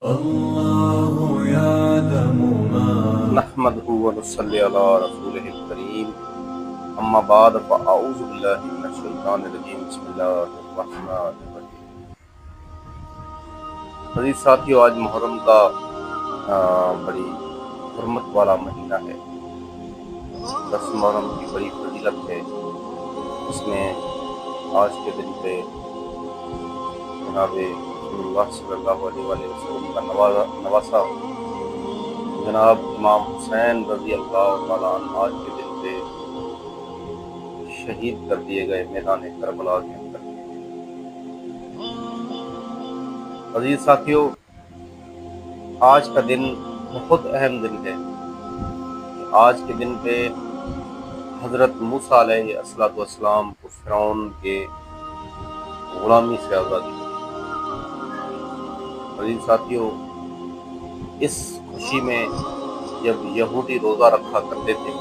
الله يعلم ما نحمده ونصلي على رسوله الكريم اما بعد فاعوذ بالله من الشیطان الرجیم بسم اللہ الرحمن الرحیم۔ عزیز ساتھیو، آج محرم کا بڑی حرمت والا مہینہ ہے۔ 10 محرم کی بڑی فضیلت ہے۔ اس میں آج کے دن پہ جناب رسول اللہ صلی اللہ علیہ وآلہ وسلم کا نواسا جناب امام حسین رضی اللہ تعالیٰ عنہ آج کے دن پہ شہید کر دیے گئے میدان کربلا کے اندر۔ عزیز ساتھیو، آج کا دن بہت اہم دن ہے۔ آج کے دن پہ حضرت موسیٰ علیہ السلام کو فرعون کے غلامی سے آزادی دی۔ عزیز ساتھیو، اس خوشی میں جب یہودی روزہ رکھا کرتے تھے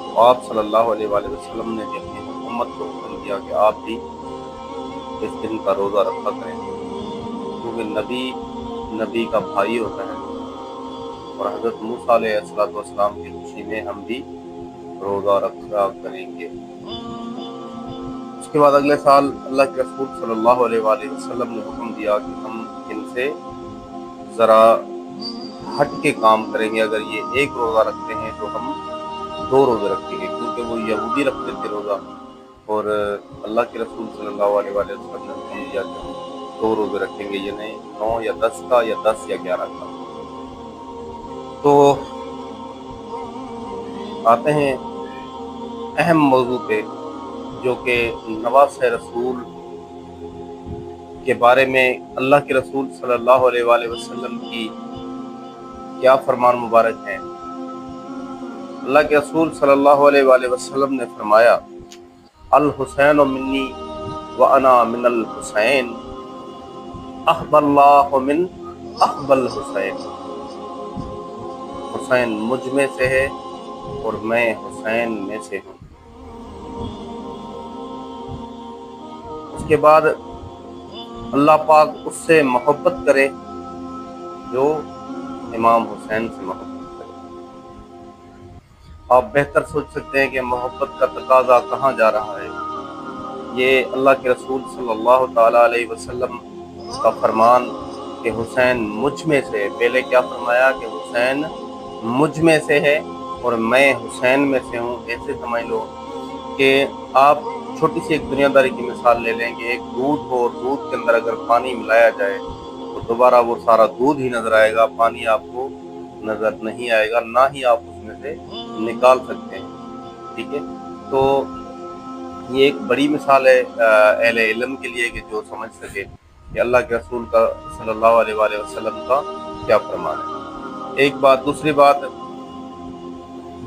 تو آپ صلی اللہ علیہ وآلہ وسلم نے بھی اپنی حکومت کو حکم دیا کہ آپ بھی اس دن کا روزہ رکھا کریں، کیونکہ نبی کا بھائی ہوتا ہے، اور حضرت موسیٰ علیہ السلام کی خوشی میں ہم بھی روزہ رکھا کریں گے۔ اس کے بعد اگلے سال اللہ کے رسول صلی اللہ علیہ وآلہ وسلم نے حکم دیا کہ ہم ان سے ذرا ہٹ کے کام کریں گے۔ اگر یہ ایک روزہ رکھتے ہیں تو ہم 2 روزے رکھیں گے، کیونکہ وہ یہودی رکھتے تھے روزہ، اور اللہ کے رسول صلی اللہ علیہ وآلہ وسلم نے حکم دیا کہ ہم 2 روزے رکھیں گے، یعنی 9 یا 10 کا یا 10 یا 11 کا۔ تو آتے ہیں اہم موضوع پہ، جو کہ نواسۂ رسول کے بارے میں اللہ کے رسول صلی اللہ علیہ وآلہ وسلم کی کیا فرمان مبارک ہیں۔ اللہ کے رسول صلی اللہ علیہ وآلہ وسلم نے فرمایا، الحسین منی وانا من الحسین، احب اللہ من احب الحسین۔ حسین مجھ میں سے ہے اور میں حسین میں سے ہوں۔ اس کے بعد اللہ پاک اس سے محبت کرے جو امام حسین سے محبت کرے۔ آپ بہتر سوچ سکتے ہیں کہ محبت کا تقاضا کہاں جا رہا ہے۔ یہ اللہ کے رسول صلی اللہ تعالیٰ علیہ وسلم کا فرمان کہ حسین مجھ میں سے، پہلے کیا فرمایا کہ حسین مجھ میں سے ہے اور میں حسین میں سے ہوں۔ ایسے سمجھ لو کہ آپ چھوٹی سی ایک دنیا داری کی مثال لے لیں کہ ایک دودھ ہو، اور دودھ کے اندر اگر پانی ملایا جائے تو دوبارہ وہ سارا دودھ ہی نظر آئے گا، پانی آپ کو نظر نہیں آئے گا، نہ ہی آپ اس میں سے نکال سکتے ہیں۔ ٹھیک ہے، تو یہ ایک بڑی مثال ہے اہل علم کے لیے کہ جو سمجھ سکے کہ اللہ کے رسول کا صلی اللہ علیہ وآلہ وسلم کا کیا فرمان ہے۔ ایک بات۔ دوسری بات،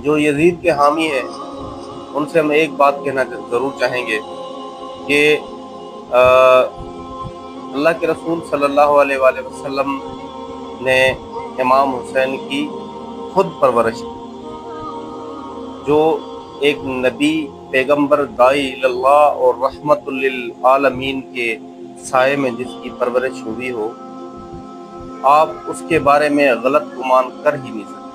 جو یزید کے حامی ہیں ان سے ہم ایک بات کہنا ضرور چاہیں گے کہ اللہ کے رسول صلی اللہ علیہ وآلہ وسلم نے امام حسین کی خود پرورش کی۔ جو ایک نبی، پیغمبر، داعی اللہ اور رحمت للعالمین کے سائے میں جس کی پرورش ہوئی ہو، آپ اس کے بارے میں غلط گمان کر ہی نہیں سکتے،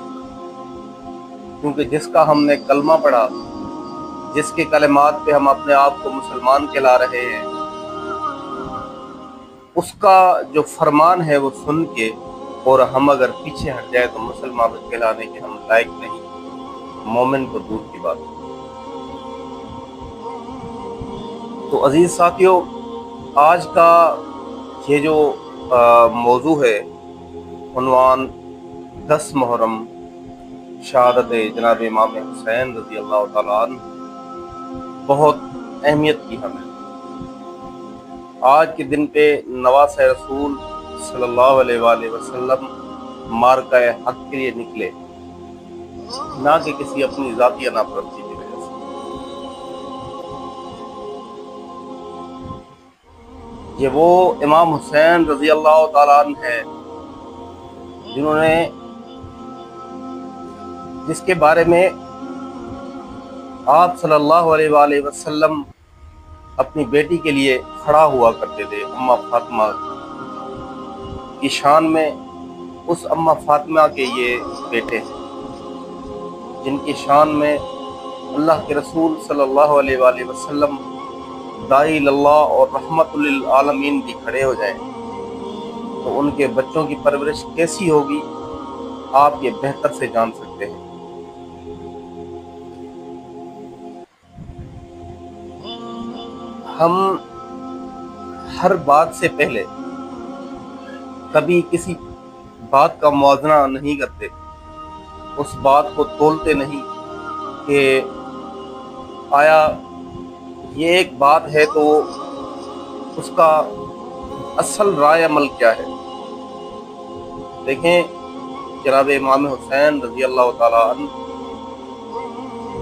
کیونکہ جس کا ہم نے کلمہ پڑھا، جس کے کلمات پہ ہم اپنے آپ کو مسلمان کہلا رہے ہیں، اس کا جو فرمان ہے وہ سن کے اور ہم اگر پیچھے ہٹ جائے تو مسلمان کہلانے کے ہم لائق نہیں، مومن کو دور کی بات۔ تو عزیز ساتھیو، آج کا یہ جو موضوع ہے، عنوان 10 محرم شہادت جناب امام حسین رضی اللہ تعالیٰ عنہ، بہت اہمیت کی حامل۔ آج کے دن پہ نواسۂ رسول صلی اللہ علیہ وآلہ وسلم مارکہ حق کے لیے نکلے، نہ کہ کسی اپنی ذاتی ناپرستی کی وجہ سے۔ یہ وہ امام حسین رضی اللہ تعالیٰ عنہ ہے جنہوں نے، جس کے بارے میں آپ صلی اللہ علیہ وآلہ وسلم اپنی بیٹی کے لیے کھڑا ہوا کرتے تھے، اماں فاطمہ کی شان میں اس اماں فاطمہ کے یہ بیٹے ہیں جن کی شان میں اللہ کے رسول صلی اللہ علیہ وآلہ وسلم داعی اللہ اور رحمت للعالمین بھی کھڑے ہو جائیں تو ان کے بچوں کی پرورش کیسی ہوگی آپ یہ بہتر سے جان سکتے ہیں۔ ہم ہر بات سے پہلے کبھی کسی بات کا موازنہ نہیں کرتے، اس بات کو تولتے نہیں کہ آیا یہ ایک بات ہے تو اس کا اصل رائے عمل کیا ہے۔ دیکھیں جناب امام حسین رضی اللہ تعالیٰ عنہ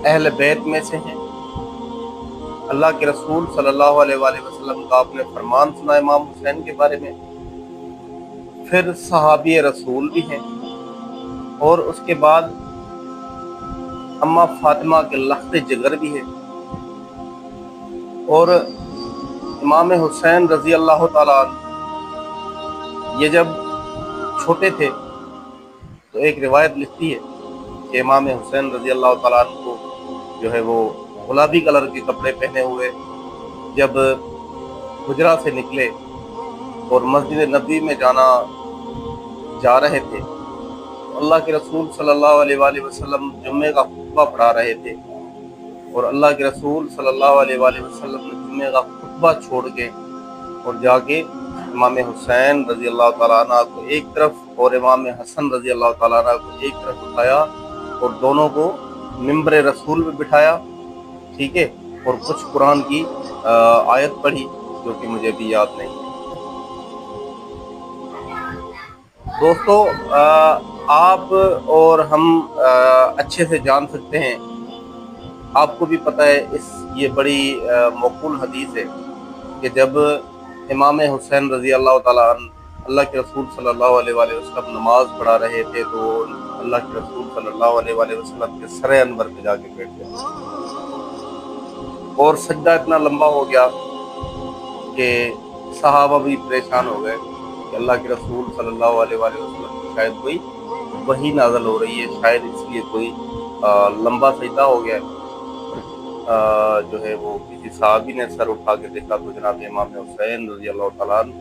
اہل بیت میں سے ہیں، اللہ کے رسول صلی اللہ علیہ وآلہ وسلم کا آپ نے فرمان سنا امام حسین کے بارے میں، پھر صحابی رسول بھی ہیں، اور اس کے بعد اماں فاطمہ کے لخت جگر بھی ہے۔ اور امام حسین رضی اللہ تعالیٰ عنہ یہ جب چھوٹے تھے تو ایک روایت لکھتی ہے کہ امام حسین رضی اللہ تعالیٰ عنہ کو جو ہے وہ گلابی کلر کے کپڑے پہنے ہوئے جب حجرہ سے نکلے اور مسجد نبوی میں جا رہے تھے، اللہ کے رسول صلی اللہ علیہ وآلہ وسلم جمعے کا خطبہ پڑھا رہے تھے، اور اللہ کے رسول صلی اللہ علیہ وآلہ وسلم نے جمعے کا خطبہ چھوڑ کے اور جا کے امام حسین رضی اللہ تعالیٰ عنہ کو ایک طرف اور امام حسن رضی اللہ تعالیٰ عنہ کو ایک طرف اٹھایا اور دونوں کو ممبر رسول میں بٹھایا، ٹھیک ہے، اور کچھ قرآن کی آیت پڑھی جو کہ مجھے بھی یاد نہیں ہے۔ دوستو آپ اور ہم اچھے سے جان سکتے ہیں، آپ کو بھی پتہ ہے یہ بڑی موقول حدیث ہے کہ جب امام حسین رضی اللہ تعالیٰ عنہ اللہ کے رسول صلی اللہ علیہ وآلہ وسلم نماز پڑھا رہے تھے تو اللہ کے رسول صلی اللہ علیہ وآلہ وسلم کے سر انور پہ جا کے بیٹھ گئے، اور سجدہ اتنا لمبا ہو گیا کہ صحابہ بھی پریشان ہو گئے کہ اللہ کے رسول صلی اللہ علیہ وآلہ وسلم کی شاید کوئی وحی نازل ہو رہی ہے، شاید اس لیے کوئی لمبا سجدہ ہو گیا ہے۔ جو ہے وہ کسی صحابی نے سر اٹھا کے دیکھا تو جناب امام حسین رضی اللہ تعالیٰ عنہ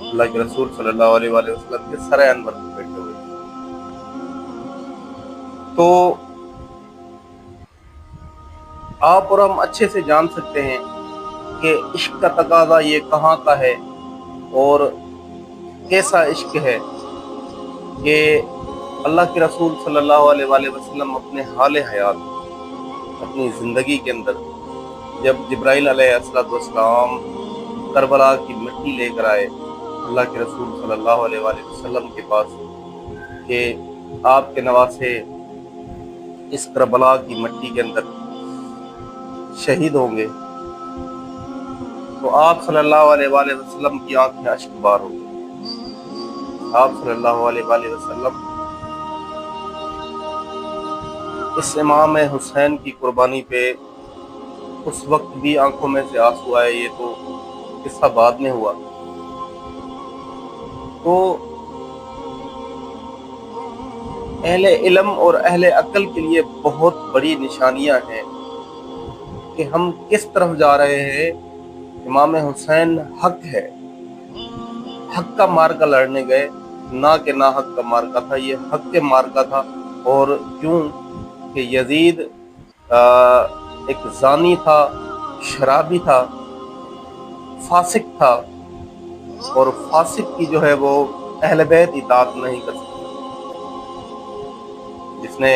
اللہ کے رسول صلی اللہ علیہ وآلہ وسلم کے سر انور پر بیٹھے ہوئے۔ تو آپ اور ہم اچھے سے جان سکتے ہیں کہ عشق کا تقاضا یہ کہاں کا ہے اور کیسا عشق ہے کہ اللہ کے رسول صلی اللہ علیہ وآلہ وسلم اپنے حال حیات اپنی زندگی کے اندر جب جبرائیل علیہ السلام کربلا کی مٹی لے کر آئے اللہ کے رسول صلی اللہ علیہ وآلہ وسلم کے پاس کہ آپ کے نواسے اس کربلا کی مٹی کے اندر شہید ہوں گے، تو آپ صلی اللہ علیہ وآلہ وسلم کی آنکھیں اشک بار ہو گئی۔ آپ صلی اللہ علیہ وآلہ وسلم اس امام حسین کی قربانی پہ اس وقت بھی آنکھوں میں سے آنسو آئے، یہ تو قصہ بعد میں ہوا۔ تو اہل علم اور اہل عقل کے لیے بہت بڑی نشانیاں ہیں کہ ہم کس طرف جا رہے ہیں۔ امام حسین حق ہے، حق کا مارکا لڑنے گئے، نہ کہ نہ حق کا مارکا تھا، یہ حق کے مارکا تھا۔ اور کیوں کہ یزید ایک زانی تھا، شرابی تھا، فاسق تھا، اور فاسق کی جو ہے وہ اہل بیت اطاعت نہیں کر سکتے۔ جس نے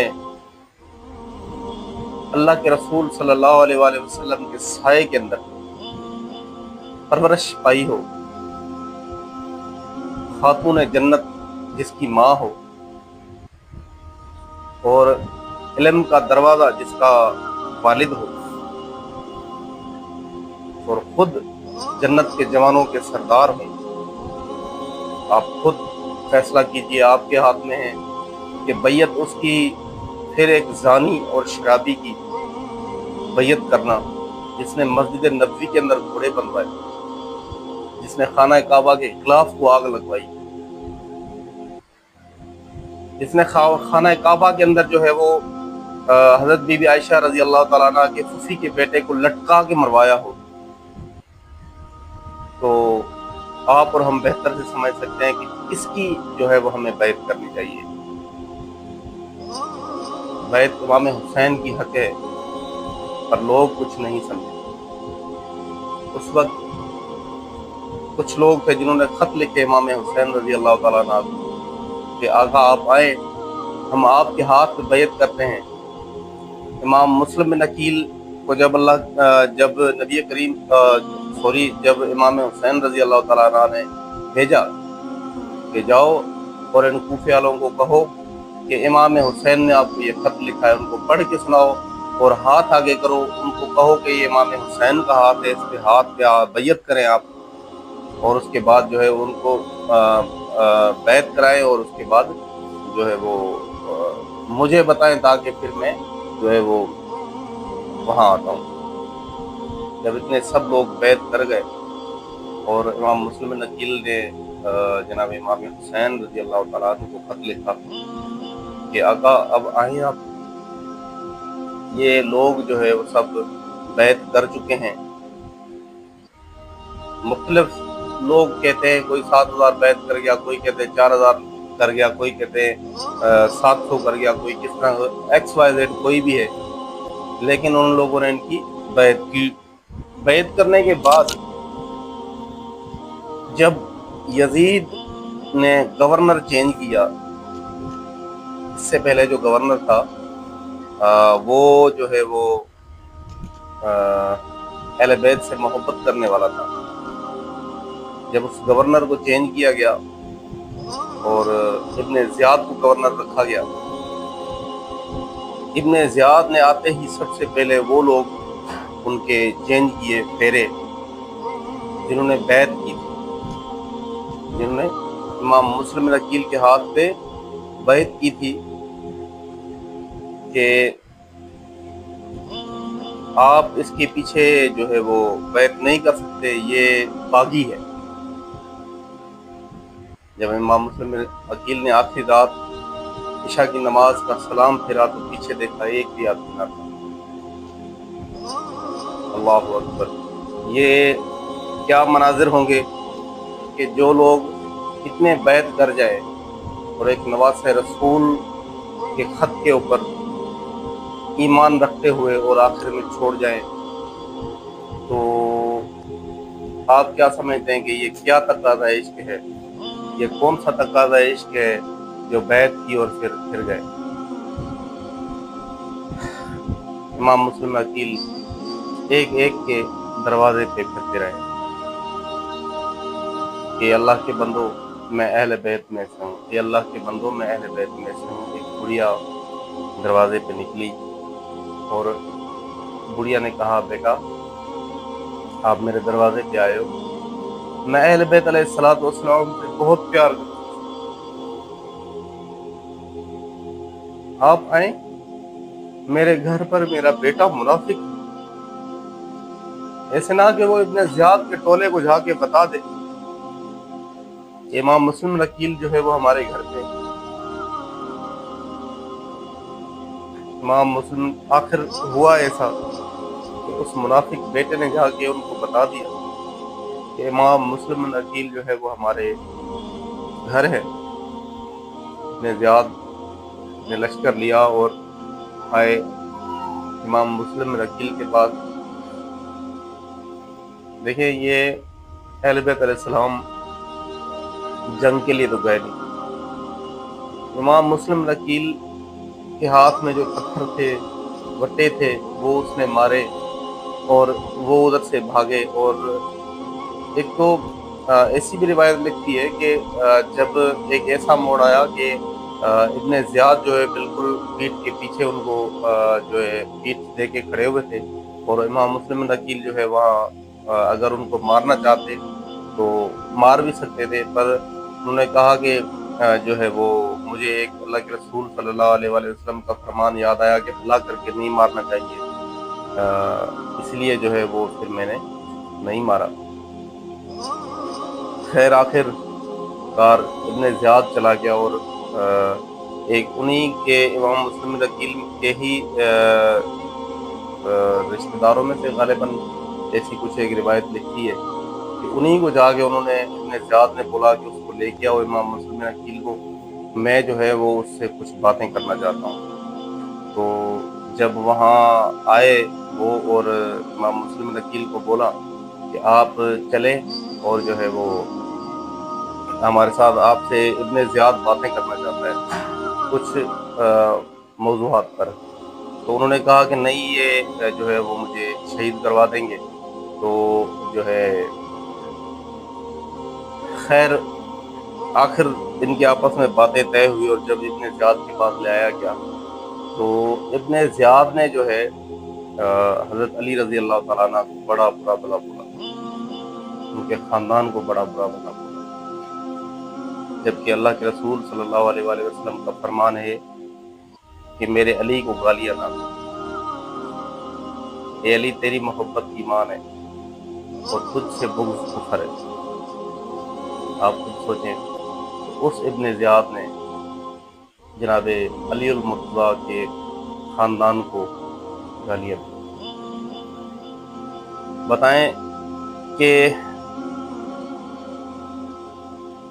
اللہ کے رسول صلی اللہ علیہ وآلہ وسلم کے سائے کے اندر پرورش پائی ہو، خاتون جنت جس کی ماں ہو، اور علم کا دروازہ جس کا والد ہو، اور خود جنت کے جوانوں کے سردار ہوں، آپ خود فیصلہ کیجئے، آپ کے ہاتھ میں ہے کہ بیعت اس کی پھر ایک زانی اور شرابی کی بیعت کرنا جس نے مسجد نبوی کے اندر گھوڑے بنوائے، جس نے خانہ کعبہ کے غلاف کو آگ لگوائی، جس نے خانہ کعبہ کے اندر جو ہے وہ حضرت بی بی عائشہ رضی اللہ تعالیٰ عنہ کے پھوپھی کے بیٹے کو لٹکا کے مروایا ہو، تو آپ اور ہم بہتر سے سمجھ سکتے ہیں کہ کس کی جو ہے وہ ہمیں بیعت کرنی چاہیے۔ بیعت امام حسین کی حق ہے، پر لوگ کچھ نہیں سمجھے۔ اس وقت کچھ لوگ تھے جنہوں نے خط لکھے امام حسین رضی اللہ تعالیٰ عنہ کو کہ آقا آپ آئیں، ہم آپ کے ہاتھ میں بیعت کرتے ہیں۔ امام مسلم بن عقیل کو جب نبی کریم جب امام حسین رضی اللہ تعالیٰ عنہ نے بھیجا کہ جاؤ اور ان کوفے والوں کو کہو کہ امام حسین نے آپ کو یہ خط لکھا ہے، ان کو پڑھ کے سناؤ اور ہاتھ آگے کرو، ان کو کہو کہ یہ امام حسین کا ہاتھ ہے، اس پہ ہاتھ پہ بیعت کریں آپ، اور اس کے بعد جو ہے ان کو بیعت کرائیں، اور اس کے بعد جو ہے وہ مجھے بتائیں تاکہ پھر میں جو ہے وہ وہاں آتا ہوں۔ جب اتنے سب لوگ بیعت کر گئے اور امام مسلم بن عقیل نے جناب امام حسین رضی اللہ تعالیٰ عنہ کو خط لکھا کہ آقا اب آئیں آپ، یہ لوگ جو ہے وہ سب بیعت کر چکے ہیں۔ مختلف لوگ کہتے ہیں کوئی 7,000 بیعت کر گیا، کوئی کہتے ہیں 4,000 کر گیا، کوئی کہتے ہیں 700 کر گیا، کوئی کس طرح XYZ کوئی بھی ہے، لیکن ان لوگوں نے ان کی بیعت کی۔ بیعت کرنے کے بعد جب یزید نے گورنر چینج کیا، اس سے پہلے جو گورنر تھا وہ جو ہے وہ اہل بیت سے محبت کرنے والا تھا۔ جب اس گورنر کو چینج کیا گیا اور ابن زیاد کو گورنر رکھا گیا، ابن زیاد نے آتے ہی سب سے پہلے وہ لوگ ان کے چینج کیے پھیرے جنہوں نے بیعت کی تھی، جنہوں نے امام مسلم بن عقیل کے ہاتھ پہ بیعت کی تھی کہ آپ اس کے پیچھے جو ہے وہ بیعت نہیں کر سکتے، یہ باغی ہے۔ جب امام مسلم بن عقیل نے آخری رات عشاء کی نماز کا سلام پھیرا تو پیچھے دیکھا ایک بھی آدمی نہ تھا۔ اللہ اکبر! یہ کیا مناظر ہوں گے کہ جو لوگ اتنے بیعت کر جائے اور ایک نواسہ رسول کے خط کے اوپر ایمان رکھتے ہوئے اور آخر میں چھوڑ جائیں، تو آپ کیا سمجھتے ہیں کہ یہ کیا تقاضا عشق ہے؟ یہ کون سا تقاضا عشق ہے جو بیعت کی اور پھر گئے؟ امام مسلم عقیل ایک ایک کے دروازے پہ پھرتے رہے کہ اللہ کے بندو میں اہل بیت میں سے ہوں، کہ اللہ کے بندو میں اہل بیت میں سے ہوں۔ ایک بڑھیا دروازے پہ نکلی اور بڑھیا نے کہا بیٹا آپ میرے دروازے پہ آئے ہو، میں اہل بیت علیہ الصلوۃ والسلام سے بہت پیار کرتا ہوں، آپ آئیں، میرے گھر پر میرا بیٹا منافق ہے۔ ایسے نہ کہ وہ ابن زیاد کے ٹولے کو جا کے بتا دے امام مسلم عقیل جو ہے وہ ہمارے گھر پہ۔ امام مسلم آخر ہوا ایسا کہ اس منافق بیٹے نے جا کے ان کو بتا دیا کہ امام مسلم عقیل جو ہے وہ ہمارے گھر ہے۔ ابن زیاد نے لشکر لیا اور آئے امام مسلم عقیل کے پاس۔ دیکھیں یہ اہل بیت علیہ السلام جنگ کے لیے تو گئے نہیں۔ امام مسلم عقیل کے ہاتھ میں جو پتھر تھے، وٹے تھے، وہ اس نے مارے اور وہ ادھر سے بھاگے۔ اور ایک تو ایسی بھی روایت لکھتی ہے کہ جب ایک ایسا موڑ آیا کہ ابن زیاد جو ہے بالکل پیٹھ کے پیچھے ان کو جو ہے پیٹھ دے کے کھڑے ہوئے تھے، اور امام مسلم عقیل جو ہے وہاں اگر ان کو مارنا چاہتے تو مار بھی سکتے تھے، پر انہوں نے کہا کہ جو ہے وہ مجھے ایک اللہ کے رسول صلی اللہ علیہ وآلہ وسلم کا فرمان یاد آیا کہ بھلا کر کے نہیں مارنا چاہیے، اس لیے جو ہے وہ پھر میں نے نہیں مارا۔ خیر آخر کار ابن زیاد چلا گیا اور ایک انہی کے امام مسلم بن عقیل کے ہی رشتہ داروں میں سے غالباً ایسی کچھ ایک روایت لکھی ہے کہ انہی کو جا کے انہوں نے ابن زیاد نے بولا کہ اس کو لے کے آؤ امام مسلم بن عقیل کو، میں جو ہے وہ اس سے کچھ باتیں کرنا چاہتا ہوں۔ تو جب وہاں آئے وہ اور امام مسلم بن عقیل کو بولا کہ آپ چلیں اور جو ہے وہ ہمارے ساتھ آپ سے ابن زیاد باتیں کرنا چاہتا ہے کچھ موضوعات پر۔ تو انہوں نے کہا کہ نہیں، یہ جو ہے وہ مجھے شہید کروا دیں گے۔ تو جو ہے خیر آخر ان کے آپس میں باتیں طے ہوئی، اور جب ابن زیاد کے پاس لے آیا گیا تو ابن زیاد نے جو ہے حضرت علی رضی اللہ تعالیٰ عنہ کو بڑا برا بھلا بولا، ان کے خاندان کو بڑا برا بھلا بولا، جبکہ اللہ کے رسول صلی اللہ علیہ وآلہ وسلم کا فرمان ہے کہ میرے علی کو گالیاں نہ دو، اے علی تیری محبت ایمان ہے اور تجھ سے بغض کفر ہے۔ آپ خود سوچیں، تو اس ابن زیاد نے جناب علی المرتضیٰ کے خاندان کو گالیاں دی۔ بتائیں کہ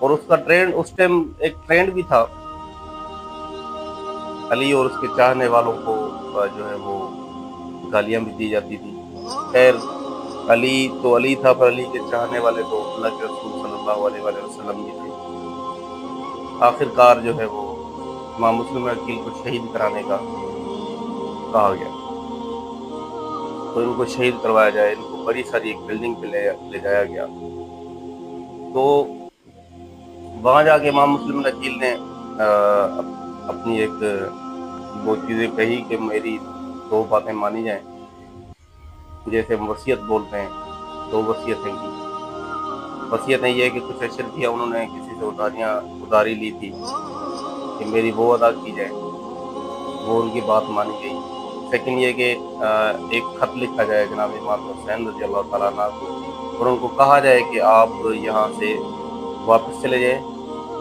اور اس کا ٹرینڈ اس ٹائم ایک ٹرینڈ بھی تھا، علی اور اس کے چاہنے والوں کو جو ہے وہ گالیاں بھی دی جاتی تھی۔ خیر علی تو علی تھا، پر علی کے چاہنے والے تو اللہ کے رسول صلی اللہ علیہ وآلہ وسلم بھی تھے۔ آخر کار جو ہے وہ امام مسلم بن عقیل کو شہید کرانے کا کہا گیا، تو ان کو شہید کروایا جائے، ان کو بڑی ساری ایک بلڈنگ پہ لے جایا گیا۔ تو وہاں جا کے امام مسلم بن عقیل نے اپنی ایک وہ چیزیں کہی کہ میری دو باتیں مانی جائیں، جیسے وصیت بولتے ہیں، دو وصیتیں کی۔ وصیتیں یہ ہے کہ کچھ اشر کیا انہوں نے کسی سے اداری لی تھی کہ میری وہ ادا کی جائے، وہ ان کی بات مانی گئی۔ سیکنڈ یہ کہ ایک خط لکھا جائے جناب امام حسین رضی اللہ تعالیٰ عنہ کو، اور ان کو کہا جائے کہ آپ یہاں سے واپس چلے جائیں،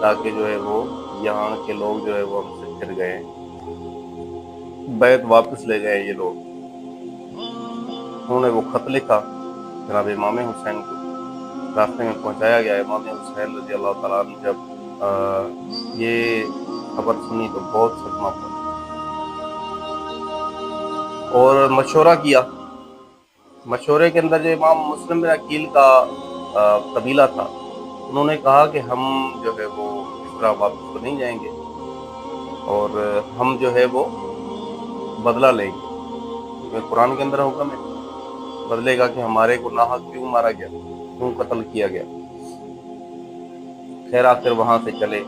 تاکہ جو ہے وہ یہاں کے لوگ جو ہے وہ ہم سے پھر گئے، بیت واپس لے جائیں یہ لوگ۔ انہوں نے وہ خط لکھا جناب امام حسین کو، راستے میں پہنچایا گیا۔ امام حسین رضی اللہ تعالیٰ عنہ جب یہ خبر سنی تو بہت صدمہ پڑا اور مشورہ کیا۔ مشورے کے اندر جو امام مسلم بن عقیل کا قبیلہ تھا، انہوں نے کہا کہ ہم جو ہے وہ اس طرح واپس تو نہیں جائیں گے، اور ہم جو ہے وہ بدلہ لیں گے، کیونکہ قرآن کے اندر حکم ہے بدلے گا کہ ہمارے کو ناحق کیوں مارا گیا، کیوں قتل کیا گیا۔ خیر آخر وہاں سے چلے،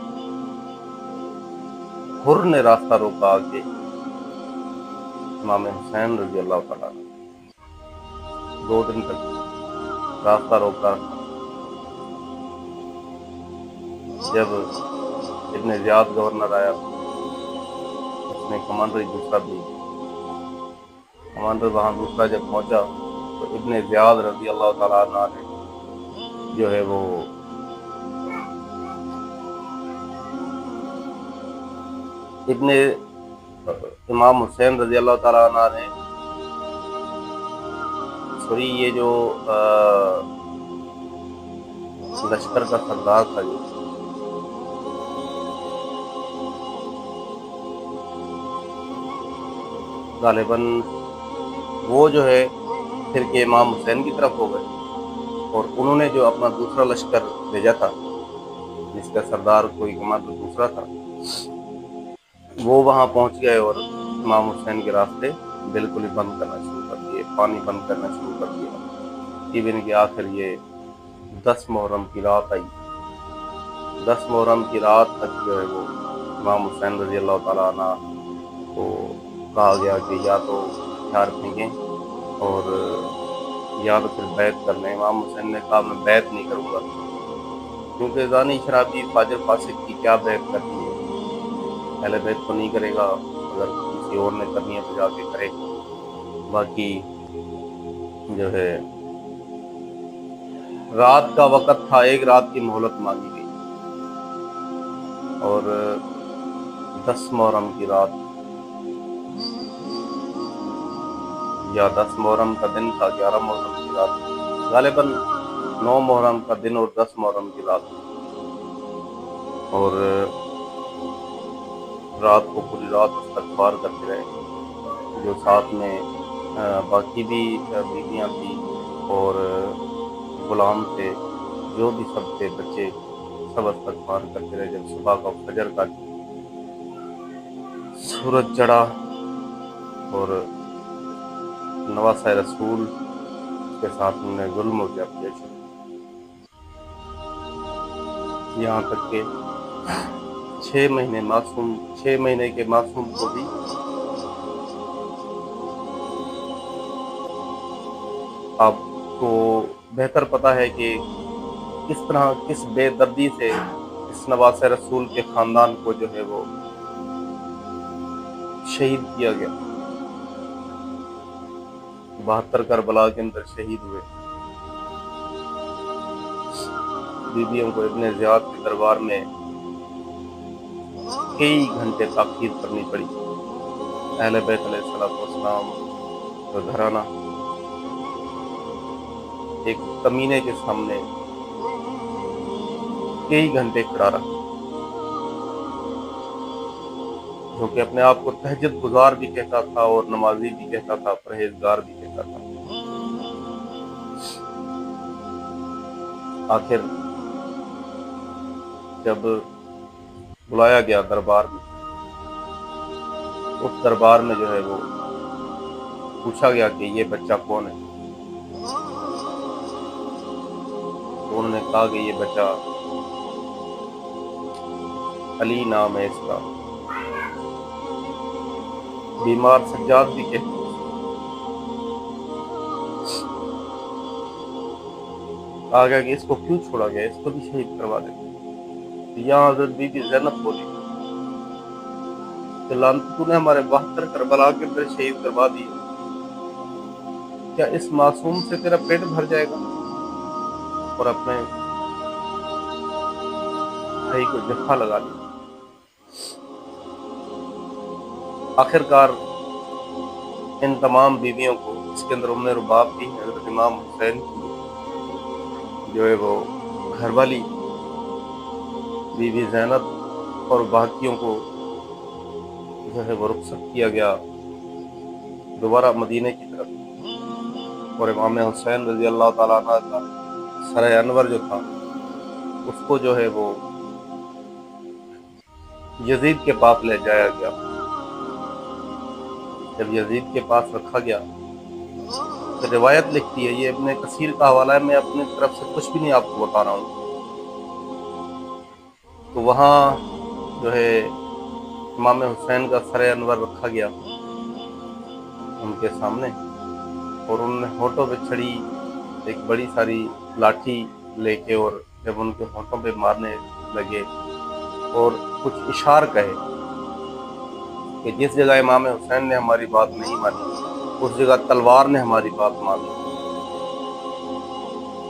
حر نے راستہ روکا کہ امام حسین رضی اللہ تعالیٰ 2 دن تک راستہ روکا۔ جب ابن زیاد گورنر آیا، اس نے کمانڈر دوسرا بھی، کمانڈر وہاں دوسرا جب پہنچا تو ابن زیاد رضی اللہ تعالیٰ عنہ نے جو ہے وہ امام حسین رضی اللہ تعالیٰ عنہ نے یہ جو لشکر کا سردار تھا، جو غالباً وہ جو ہے پھر کے امام حسین کی طرف ہو گئے، اور انہوں نے جو اپنا دوسرا لشکر بھیجا تھا، جس کا سردار کوئی کمانڈر دوسرا تھا، وہ وہاں پہنچ گئے اور امام حسین کے راستے بالکل ہی بند کرنا شروع کر دیے، پانی بند کرنا شروع کر دیا۔ ایون کہ آخر یہ 10 محرم کی رات آئی، 10 محرم کی رات تک جو ہے وہ امام حسین رضی اللہ تعالیٰ عنہ کو کہا گیا کہ یا تو ہتھیار پھینکیں اور یا تو پھر بیعت کر لیں۔ امام حسین نے کہا میں بیعت نہیں کروں گا، کیونکہ زانی شرابی فاجر فاسق کی کیا بیعت کرنی ہے، پہلے بیعت تو نہیں کرے گا، اگر کسی اور نے کرنی ہے تو جا کے کرے۔ باقی جو ہے رات کا وقت تھا، 1 رات کی مہلت مانگی گئی، اور 10 محرم کی رات یا 10 محرم کا دن تھا، 11 محرم کی رات، غالباً 9 محرم کا دن اور 10 محرم کی رات، اور رات کو پوری رات استغفار کرتے رہے۔ جو ساتھ میں باقی بھی بیویاں تھیں اور غلام تھے، جو بھی سب تھے، بچے، سب استغفار کرتے رہے۔ جب صبح کا فجر کا سورج چڑھا اور نواسۂ رسول کے ساتھ انہوں نے ظلم ہو گیا پیش، یہاں تک کہ 6 مہینے کے معصوم کو بھی آپ کو بہتر پتہ ہے کہ کس طرح، کس بے دردی سے اس نواسۂ رسول کے خاندان کو جو ہے وہ شہید کیا گیا، 72 کربلا کے اندر شہید ہوئے۔ بیویوں کو ابن زیاد کے دربار میں کئی گھنٹے تاخیر کرنی پڑی۔ اہل بیت علیہ السلام کا گھرانہ ایک کمینے کے سامنے کئی گھنٹے کھڑا رہا، جو کہ اپنے آپ کو تہجد گزار بھی کہتا تھا اور نمازی بھی کہتا تھا، پرہیزگار بھی کہتا تھا۔ آخر جب بلایا گیا دربار میں، اس دربار میں جو ہے وہ پوچھا گیا کہ یہ بچہ کون ہے، تو انہوں نے کہا کہ یہ بچہ علی نام ہے اس کا، بیمار سجاد بھی کہتے ہیں۔ کہا گیا کہ اس کو کیوں چھوڑا گیا، اس کو بھی شہید کروا دیں۔ یہاں حضرت بی بی زینب بولی کہ لعنتی تو نے ہمارے 72 کربلا کے اندر شہید کروا دیے، کیا اس معصوم سے تیرا پیٹ بھر جائے گا؟ اور اپنے بھائی کو جفا لگا لیا۔ آخرکار ان تمام بیویوں کو، اس کے اندر ام رباب بھی، حضرت امام حسین کی جو ہے وہ گھر والی بی بی زینب، اور باقیوں کو جو ہے وہ رخصت کیا گیا دوبارہ مدینے کی طرف، اور امام حسین رضی اللہ تعالیٰ عنہ کا سر انور جو تھا، اس کو جو ہے وہ یزید کے پاس لے جایا گیا۔ جب یزید کے پاس رکھا گیا تو روایت لکھتی ہے، یہ ابن کثیر کا حوالہ ہے، میں اپنی طرف سے کچھ بھی نہیں آپ کو بتا رہا ہوں، تو وہاں جو ہے امام حسین کا سر انور رکھا گیا ان کے سامنے، اور انہوں نے ہونٹوں پہ چھڑی ایک بڑی ساری لاٹھی لے کے، اور جب ان کے ہونٹوں پہ مارنے لگے اور کچھ اشار کہے کہ جس جگہ امام حسین نے ہماری بات نہیں مانی، اس جگہ تلوار نے ہماری بات مانی،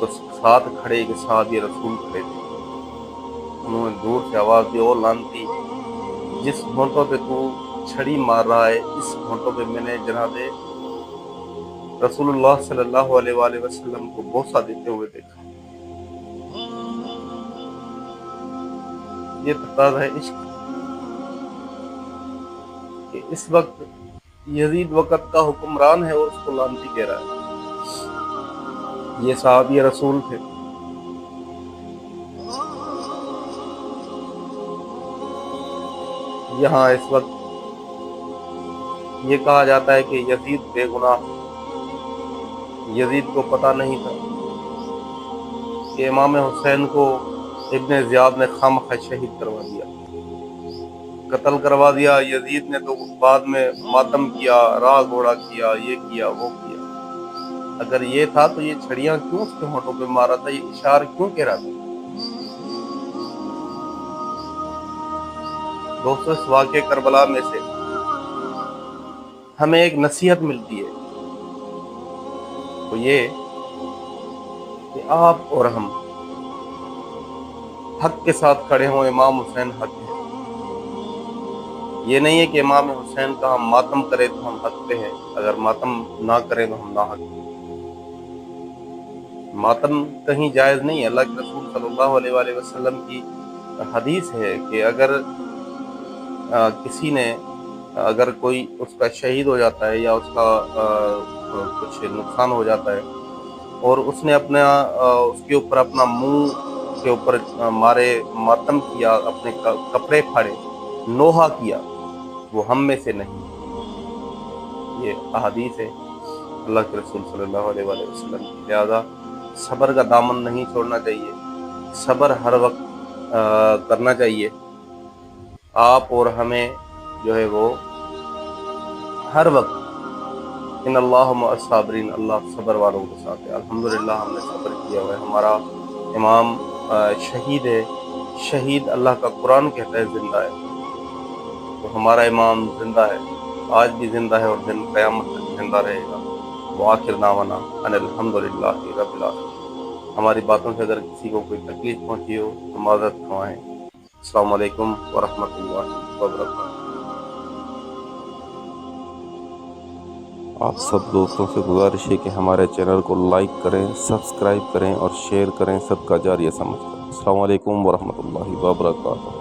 تو ساتھ کھڑے کے ساتھ یہ رسول کھڑے تھے، انہوں نے دور سے آواز دی، او لعنتی، جس ہونٹوں پہ تو چھڑی مار رہا ہے، اس ہونٹوں پہ میں نے جناب رسول اللہ صلی اللہ علیہ وآلہ وسلم کو بوسہ دیتے ہوئے دیکھا۔ یہ تقاضا ہے عشق کہ اس وقت یزید وقت کا حکمران ہے اور اس کو لعنتی کہہ رہا ہے۔ یہ صحابی رسول تھے، یہاں اس وقت یہ کہا جاتا ہے کہ یزید بے گناہ، یزید کو پتہ نہیں تھا کہ امام حسین کو ابن زیاد نے خامخواہ شہید کروا دیا، قتل کروا دیا۔ یزید نے تو بعد میں ماتم کیا، راہ گھوڑا کیا، یہ کیا، وہ کیا۔ اگر یہ تھا تو یہ چھڑیاں کیوں اس کے ہونٹوں پہ مارا تھا، یہ اشار کیوں کہہ رہا تھا؟ دوستو، اس واقعے کربلا میں سے ہمیں ایک نصیحت ملتی ہے، وہ یہ کہ آپ اور ہم حق کے ساتھ کھڑے ہوں۔ امام حسین حق ہے، یہ نہیں ہے کہ امام حسین کا ہم ماتم کریں تو ہم حق پہ ہیں، اگر ماتم نہ کریں تو ہم ناحق ہیں۔ ماتم کہیں جائز نہیں ہے۔ اللہ کے رسول صلی اللہ علیہ وآلہ وسلم کی حدیث ہے کہ اگر کسی نے اگر کوئی اس کا شہید ہو جاتا ہے یا اس کا کچھ نقصان ہو جاتا ہے اور اس نے اپنا اس کے اوپر اپنا منہ کے اوپر مارے ماتم کیا، اپنے کپڑے پھاڑے، نوحہ کیا، وہ ہم میں سے نہیں۔ یہ احادیث ہے اللہ کے رسول صلی اللہ علیہ وآلہ وسلم کی۔ لہذا صبر کا دامن نہیں چھوڑنا چاہیے، صبر ہر وقت کرنا چاہیے۔ آپ اور ہمیں جو ہے وہ ہر وقت ان اللہ مع الصابرین، اللہ صبر والوں کے ساتھ ہے۔ الحمدللہ ہم نے صبر کیا ہوا ہے۔ ہمارا امام شہید ہے، شہید اللہ کا قرآن کہتا ہے زندہ ہے، تو ہمارا امام زندہ ہے، آج بھی زندہ ہے اور دن قیامت تک زندہ رہے گا۔ وآخر دعوانا ان الحمدللہ رب العالمین۔ ہماری باتوں سے اگر کسی کو کوئی تکلیف پہنچی ہو تو معذرت خواہیں۔ السلام علیکم ورحمۃ اللہ وبرکاتہ۔ آپ سب دوستوں سے گزارش ہے کہ ہمارے چینل کو لائک کریں، سبسکرائب کریں اور شیئر کریں، صدقہ جاریہ سمجھ کر۔ السلام علیکم ورحمۃ اللہ وبرکاتہ۔